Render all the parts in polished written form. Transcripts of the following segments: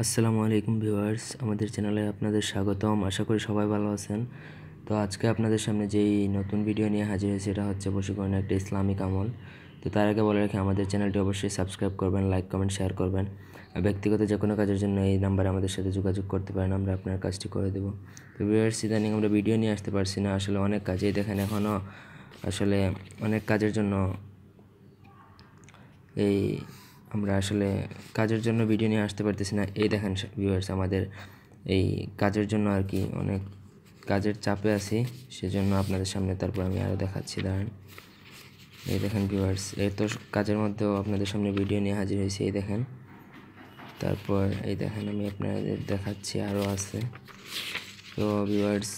আসসালামু আলাইকুম ভিউয়ার্স, আমাদের চ্যানেলে আপনাদের স্বাগতম। আশা করি সবাই ভালো আছেন। তো আজকে আপনাদের সামনে যেই নতুন ভিডিও নিয়ে হাজির হয়েছে এটা হচ্ছে বশীকরণের একটা ইসলামিক আমল। তো তার আগে বলে রাখি, আমাদের চ্যানেলটি অবশ্যই সাবস্ক্রাইব করবেন, লাইক কমেন্ট শেয়ার করবেন। আর ব্যক্তিগত যে কোনো কাজের জন্য এই নাম্বারে আমাদের সাথে যোগাযোগ করতে পারেন, আমরা আপনার কাজটি করে দেবো। তো ভিউয়ার্স, ইদানিং আমরা ভিডিও নিয়ে আসতে পারছি না, আসলে অনেক কাজেই দেখেন এখনও আসলে অনেক কাজের জন্য এই আমরা আসলে কাজের জন্য ভিডিও নিয়ে আসতে পারতেছি না। এই দেখেন ভিউয়ার্স, আমাদের এই কাজের জন্য আর কি অনেক কাজের চাপে আছি, সেজন্য আপনাদের সামনে তারপর আমি আরও দেখাচ্ছি। দাঁড়ান, এই দেখেন ভিউয়ার্স, এই তো কাজের মধ্যেও আপনাদের সামনে ভিডিও নিয়ে হাজির হয়েছি। এই দেখেন, তারপর এই দেখেন আমি আপনাদের দেখাচ্ছি আরও আছে। তো ভিউয়ার্স,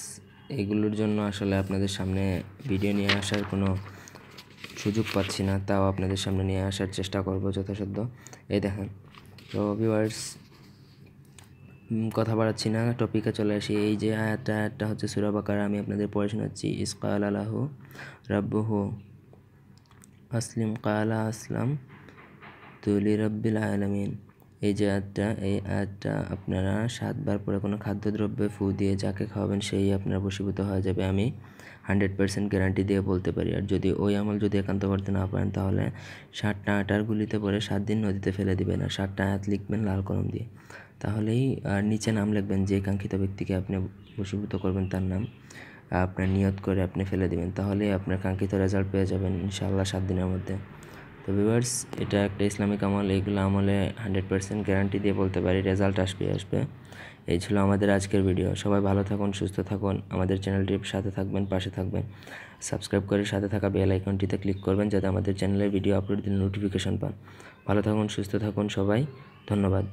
এইগুলোর জন্য আসলে আপনাদের সামনে ভিডিও নিয়ে আসার কোনো সুযোগ পাচ্ছি না, তাও আপনাদের সামনে নিয়ে আসার চেষ্টা করব যথাসাধ্য। এই দেখেন, তো ভিউয়ার্স কথা বাড়াচ্ছি না, টপিকে চলে আসি। এই যে আয়াতটা হচ্ছে সূরা বাকারা, আমি আপনাদের পড়ে শোনাচ্ছি। ইস ক্বালা লাহু রাব্বুহু আসলিম ক্বালা আসলাম তুলি রাব্বিল আলামিন। এই যে এই আয়াতটা আপনারা 7 বার পরে কোনো খাদ্যদ্রব্যে ফু দিয়ে যাকে খাওয়াবেন সেই আপনার বশীভূত হয়ে যাবে, আমি 100% গ্যারান্টি দিয়ে বলতে পারি। আর যদি ওই আমল যদি একান্ত করতে না পারেন, তাহলে 7টা আটার গুলিতে পরে 7 দিন নদীতে ফেলে দিবেন, আর 7টা আয়াত লিখবেন লাল কলম দিয়ে। তাহলেই আর নিচে নাম লিখবেন, যে কাঙ্ক্ষিত ব্যক্তিকে আপনি বশীভূত করবেন তার নাম আপনার নিয়ত করে আপনি ফেলে দিবেন, তাহলেই আপনার কাঙ্ক্ষিত রেজাল্ট পেয়ে যাবেন ইনশাআল্লাহ 7 দিনের মধ্যে। তো ভিউয়ার্স, এটা একটা ইসলামিক আমল, এইগুলো আমলে 100% গ্যারান্টি দিয়ে বলতে পারি রেজাল্ট আসবে। এই ছিল আমাদের আজকের ভিডিও। সবাই ভালো থাকুন, সুস্থ থাকুন, আমাদের চ্যানেলটির সাথে থাকবেন, পাশে থাকবেন। সাবস্ক্রাইব করে সাথে থাকা বেল আইকনটিতে ক্লিক করবেন, যাতে আমাদের চ্যানেলের ভিডিও আপলোড দিলে নোটিফিকেশন পান। ভালো থাকুন, সুস্থ থাকুন সবাই, ধন্যবাদ।